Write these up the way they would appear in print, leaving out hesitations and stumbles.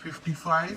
55।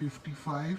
55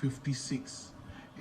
56।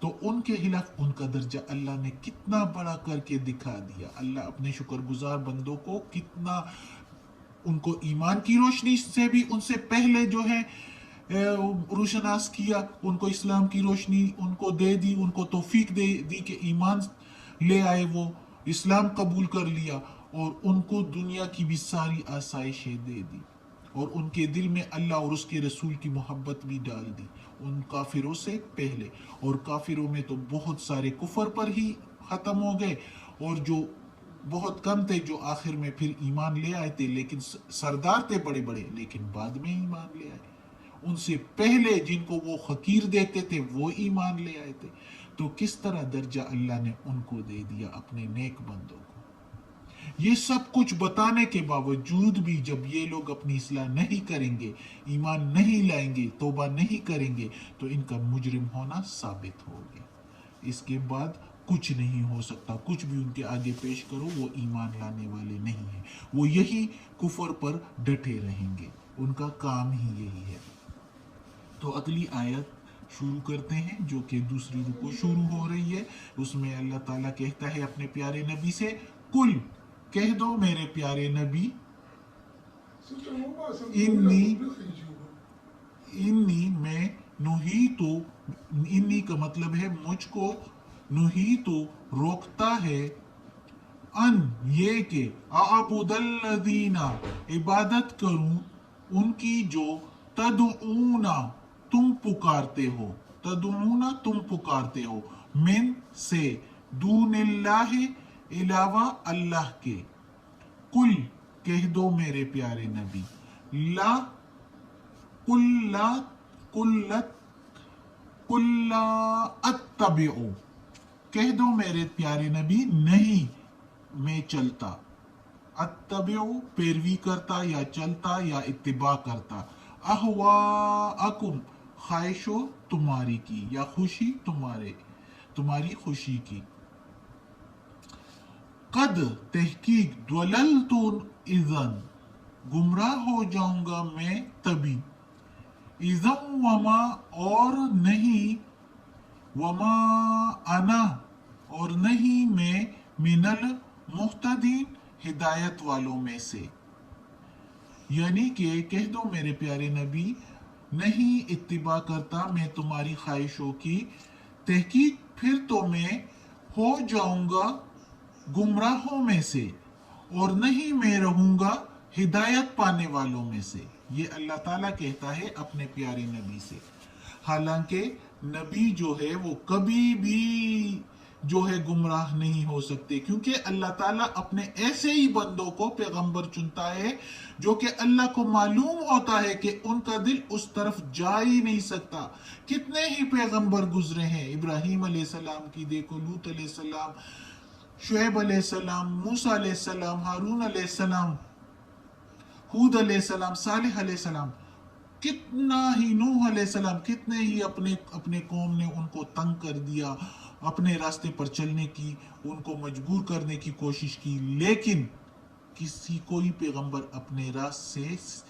تو ان کے خلاف ان کا درجہ اللہ نے کتنا بڑا کر کے دکھا دیا. اللہ اپنے شکر گزار بندوں کو کتنا ان کو ایمان کی روشنی سے بھی ان سے پہلے جو ہے روشناس کیا, ان کو اسلام کی روشنی ان کو دے دی, ان کو توفیق دے دی کہ ایمان لے آئے, وہ اسلام قبول کر لیا, اور ان کو دنیا کی بھی ساری آسائشیں دے دی, اور ان کے دل میں اللہ اور اس کے رسول کی محبت بھی ڈال دی ان کافروں سے پہلے. اور کافروں میں تو بہت سارے کفر پر ہی ختم ہو گئے, اور جو بہت کم تھے جو آخر میں پھر ایمان لے آئے تھے, لیکن سردار تھے بڑے بڑے, لیکن بعد میں ایمان لے آئے. ان سے پہلے جن کو وہ حقیر دیتے تھے وہ ایمان لے آئے تھے. تو کس طرح درجہ اللہ نے ان کو دے دیا اپنے نیک بندوں کو. یہ سب کچھ بتانے کے باوجود بھی جب یہ لوگ اپنی اصلاح نہیں کریں گے, ایمان نہیں لائیں گے, توبہ نہیں کریں گے, تو ان کا مجرم ہونا ثابت ہو گیا. اس کے بعد کچھ نہیں ہو سکتا, کچھ بھی ان کے آگے پیش کرو وہ ایمان لانے والے نہیں ہیں, وہ یہی کفر پر ڈٹے رہیں گے, ان کا کام ہی یہی ہے. تو اگلی آیت شروع کرتے ہیں جو کہ دوسری رکو شروع ہو رہی ہے. اس میں اللہ تعالیٰ کہتا ہے اپنے پیارے نبی سے, کل کہہ دو میرے پیارے نبی, انی میں نہی تو, انی کا مطلب ہے مجھ کو, نہی تو روکتا ہے, ان یہ کہ اعبد الذین عبادت کروں ان کی جو تدعونا تم پکارتے ہو, تدعونا تم پکارتے ہو, من سے, دون اللہ علاوہ اللہ کے. کل کہہ دو میرے پیارے نبی, لا قل لا اتبعو, کہہ دو میرے پیارے نبی نہیں میں چلتا, اتبعو پیروی کرتا یا چلتا یا اتباع کرتا, اہواءکم خواہشوں تمہاری کی یا خوشی تمہاری خوشی کی. قد تحقیق دوللت اذن گمراہ ہو جاؤں گا میں تبھی, اذن وما اور نہیں, وما انا اور نہیں میں, من المہتدین ہدایت والوں میں سے. یعنی کہ کہہ دو میرے پیارے نبی نہیں اتباع کرتا میں تمہاری خواہشوں کی, تحقیق پھر تو میں ہو جاؤں گا گمراہوں میں سے, اور نہیں میں رہوں گا ہدایت پانے والوں میں سے. یہ اللہ تعالیٰ کہتا ہے اپنے پیارے نبی سے. حالانکہ نبی جو ہے وہ کبھی بھی جو ہے گمراہ نہیں ہو سکتے, کیونکہ اللہ تعالیٰ اپنے ایسے ہی بندوں کو پیغمبر چنتا ہے جو کہ اللہ کو معلوم ہوتا ہے کہ ان کا دل اس طرف جا ہی نہیں سکتا. کتنے ہی پیغمبر گزرے ہیں, ابراہیم علیہ السلام کی دیکھو, لوط علیہ السلام, شعیب علیہ السلام, موسیٰ علیہ السلام, ہارون علیہ السلام, ہود علیہ السلام, صالح علیہ السلام, کتنا ہی نوح علیہ السلام, کتنے ہی اپنے قوم نے ان کو تنگ کر دیا, اپنے راستے پر چلنے کی ان کو مجبور کرنے کی کوشش کی, لیکن کوئی پیغمبر اپنے راستے سے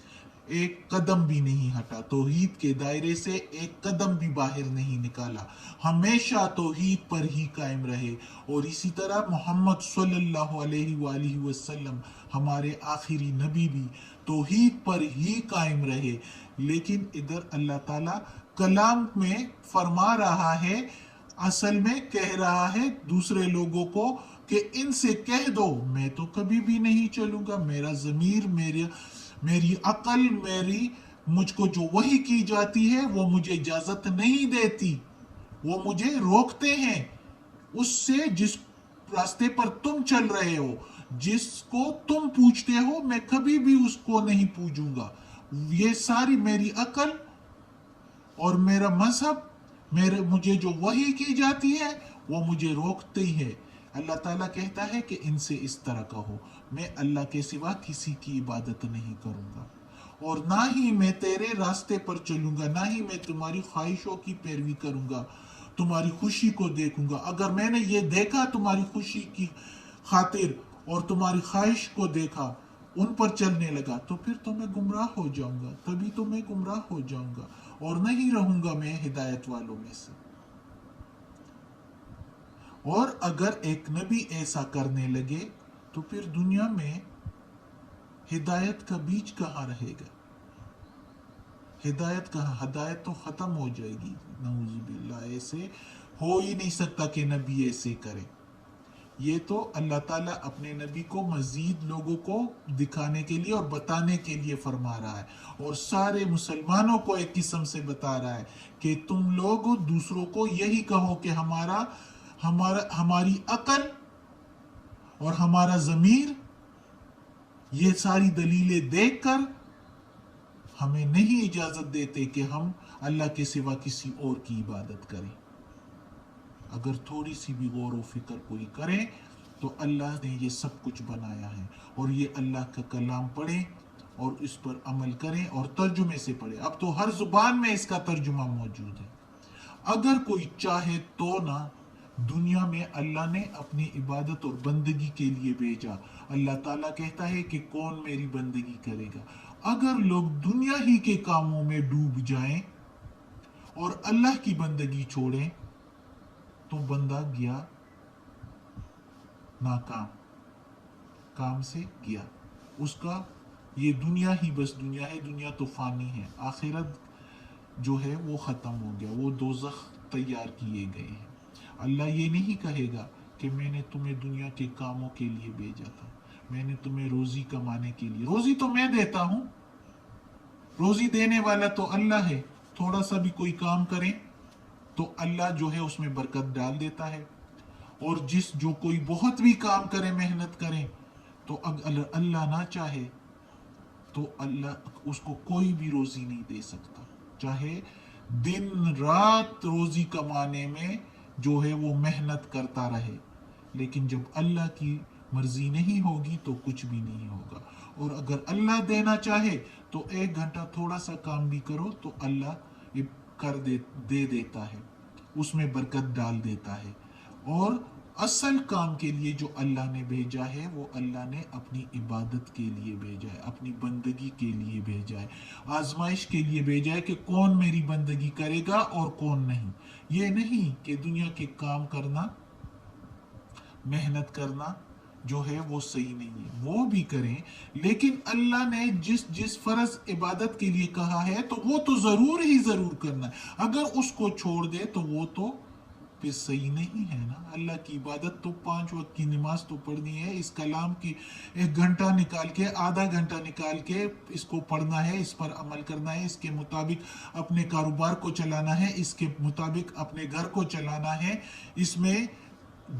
ایک قدم بھی نہیں ہٹا, توحید کے دائرے سے ایک قدم بھی باہر نہیں نکالا, ہمیشہ توحید پر ہی قائم رہے. اور اسی طرح محمد صلی اللہ علیہ وآلہ وسلم ہمارے آخری نبی بھی توحید پر ہی قائم رہے. لیکن ادھر اللہ تعالیٰ کلام میں فرما رہا ہے, اصل میں کہہ رہا ہے دوسرے لوگوں کو کہ ان سے کہہ دو میں تو کبھی بھی نہیں چلوں گا, میرا ضمیر, میری عقل, مجھ کو جو وحی کی جاتی ہے وہ مجھے اجازت نہیں دیتی, وہ مجھے روکتے ہیں اس سے جس راستے پر تم چل رہے ہو, جس کو تم پوچھتے ہو میں کبھی بھی اس کو نہیں پوجوں گا. یہ ساری میری عقل اور میرا مذہب, مجھے جو وحی کی جاتی ہے وہ مجھے روکتی ہے. اللہ تعالیٰ کہتا ہے کہ ان سے اس طرح کہو, میں اللہ کے سوا کسی کی عبادت نہیں کروں گا, اور نہ ہی میں تیرے راستے پر چلوں گا, نہ ہی میں تمہاری خواہشوں کی پیروی کروں گا, تمہاری خوشی کو دیکھوں گا. اگر میں نے یہ دیکھا تمہاری خوشی کی خاطر اور تمہاری خواہش کو دیکھا, ان پر چلنے لگا, تو پھر تو میں گمراہ ہو جاؤں گا, تبھی تو میں گمراہ ہو جاؤں گا, اور نہیں رہوں گا میں ہدایت والوں میں سے. اور اگر ایک نبی ایسا کرنے لگے تو پھر دنیا میں ہدایت کا بیج کہاں رہے گا؟ ہدایت کہاں؟ ہدایت تو ختم ہو جائے گی. نعوذ باللہ، ایسے ہو ہی نہیں سکتا کہ نبی ایسے کرے. یہ تو اللہ تعالیٰ اپنے نبی کو مزید لوگوں کو دکھانے کے لیے اور بتانے کے لیے فرما رہا ہے، اور سارے مسلمانوں کو ایک قسم سے بتا رہا ہے کہ تم لوگ دوسروں کو یہی کہو کہ ہماری عقل اور ہمارا ضمیر یہ ساری دلیلیں دیکھ کر ہمیں نہیں اجازت دیتے کہ ہم اللہ کے سوا کسی اور کی عبادت کریں. اگر تھوڑی سی بھی غور و فکر کوئی کرے تو اللہ نے یہ سب کچھ بنایا ہے، اور یہ اللہ کا کلام پڑھیں اور اس پر عمل کریں اور ترجمے سے پڑھیں. اب تو ہر زبان میں اس کا ترجمہ موجود ہے. اگر کوئی چاہے تو نہ، دنیا میں اللہ نے اپنی عبادت اور بندگی کے لیے بھیجا. اللہ تعالیٰ کہتا ہے کہ کون میری بندگی کرے گا. اگر لوگ دنیا ہی کے کاموں میں ڈوب جائیں اور اللہ کی بندگی چھوڑیں تو بندہ گیا ناکام، کام سے گیا. اس کا یہ دنیا ہی بس دنیا ہے. دنیا تو فانی ہے، آخرت جو ہے وہ ختم ہو گیا، وہ دوزخ تیار کیے گئے ہیں. اللہ یہ نہیں کہے گا کہ میں نے تمہیں دنیا کے کاموں کے لیے بھیجا تھا، میں نے تمہیں روزی کمانے کے لیے. روزی تو میں دیتا ہوں، روزی دینے والا تو اللہ ہے. تھوڑا سا بھی کوئی کام کریں تو اللہ جو ہے اس میں برکت ڈال دیتا ہے، اور جو کوئی بہت بھی کام کرے، محنت کرے، تو اگر اللہ نہ چاہے تو اللہ اس کو کوئی بھی روزی نہیں دے سکتا. چاہے دن رات روزی کمانے میں جو ہے وہ محنت کرتا رہے، لیکن جب اللہ کی مرضی نہیں ہوگی تو کچھ بھی نہیں ہوگا. اور اگر اللہ دینا چاہے تو 1 گھنٹہ تھوڑا سا کام بھی کرو تو اللہ دے دیتا ہے، اس میں برکت ڈال دیتا ہے. اور اصل کام کے لیے جو اللہ نے بھیجا ہے وہ اللہ نے اپنی عبادت کے لیے بھیجا ہے، اپنی بندگی کے لیے بھیجا ہے، آزمائش کے لیے بھیجا ہے کہ کون میری بندگی کرے گا اور کون نہیں. یہ نہیں کہ دنیا کے کام کرنا، محنت کرنا جو ہے وہ صحیح نہیں ہے، وہ بھی کریں، لیکن اللہ نے جس فرض عبادت کے لیے کہا ہے تو وہ تو ضرور ہی ضرور کرنا ہے. اگر اس کو چھوڑ دے تو وہ تو پھر صحیح نہیں ہے نا. اللہ کی عبادت تو 5 وقت کی نماز تو پڑھنی ہے، اس کلام کی 1 گھنٹہ نکال کے، آدھا گھنٹہ نکال کے اس کو پڑھنا ہے، اس پر عمل کرنا ہے، اس کے مطابق اپنے کاروبار کو چلانا ہے، اس کے مطابق اپنے گھر کو چلانا ہے. اس میں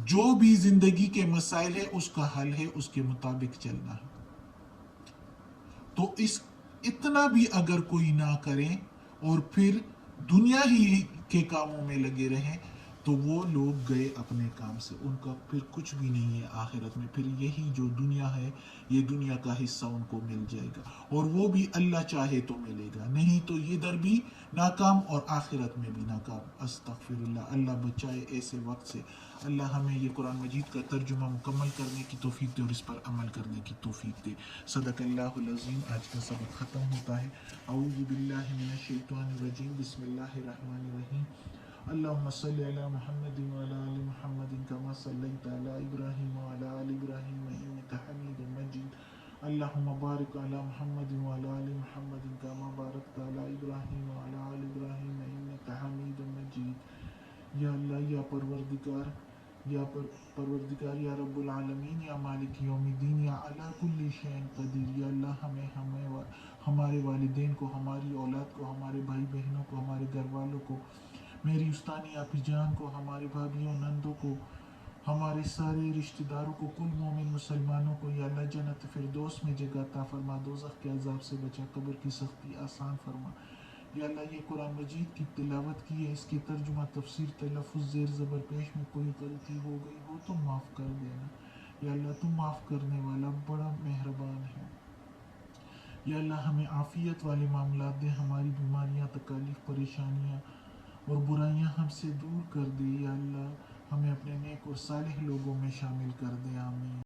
جو بھی زندگی کے مسائل ہے اس کا حل ہے، اس کے مطابق چلنا ہے. تو اتنا بھی اگر کوئی نہ کرے اور پھر دنیا ہی کے کاموں میں لگے رہیں تو وہ لوگ گئے اپنے کام سے، ان کا پھر کچھ بھی نہیں ہے آخرت میں. پھر یہی جو دنیا ہے، یہ دنیا کا حصہ ان کو مل جائے گا، اور وہ بھی اللہ چاہے تو ملے گا، نہیں تو ادھر بھی ناکام اور آخرت میں بھی ناکام. استغفر اللہ. اللہ بچائے ایسے وقت سے. اللہ ہمیں یہ قرآن مجید کا ترجمہ مکمل کرنے کی توفیق دے اور اس پر عمل کرنے کی توفیق دے. صدق اللہ العظیم. آج کا سبق ختم ہوتا ہے. اعوذ باللہ من الشیطان الرجیم. بسم اللہ الرحمن الرحیم. اللهم صل على محمد وعلى آل محمد كما صليت على إبراهيم وعلى آل إبراهيم إنك حميد مجيد. اللهم بارك على محمد وعلى آل محمد كما باركت على إبراهيم وعلى آل إبراهيم إنك حميد مجيد. یا اللہ، یا پروردگار، یا رب العالمین، یا مالک یوم الدین، یا علی کل شیء قدیر. یا اللہ ہمیں ہمارے والدین کو، ہماری اولاد کو، ہمارے بھائی بہنوں کو، ہمارے گھر والوں کو، میری استانی آپی جان کو، ہمارے بھابھیوں نندوں کو، ہمارے سارے رشتہ داروں کو، کل مومن مسلمانوں کو یا اللہ جنت فردوس میں جگہ عطا فرما، دوزخ کے عذاب سے بچا، قبر کی سختی آسان فرما. یا اللہ یہ قرآن مجید کی تلاوت کی ہے، اس کی ترجمہ، تفسیر، تلفظ، زیر زبر پیش میں کوئی غلطی ہو گئی ہو تو معاف کر دینا. یا اللہ تم معاف کرنے والا بڑا مہربان ہے. یا اللہ ہمیں عافیت والے معاملات دے، ہماری بیماریاں، تکالیف، پریشانیاں اور برائیاں ہم سے دور کر دے. یا اللہ ہمیں اپنے نیک اور صالح لوگوں میں شامل کر دے. آمین.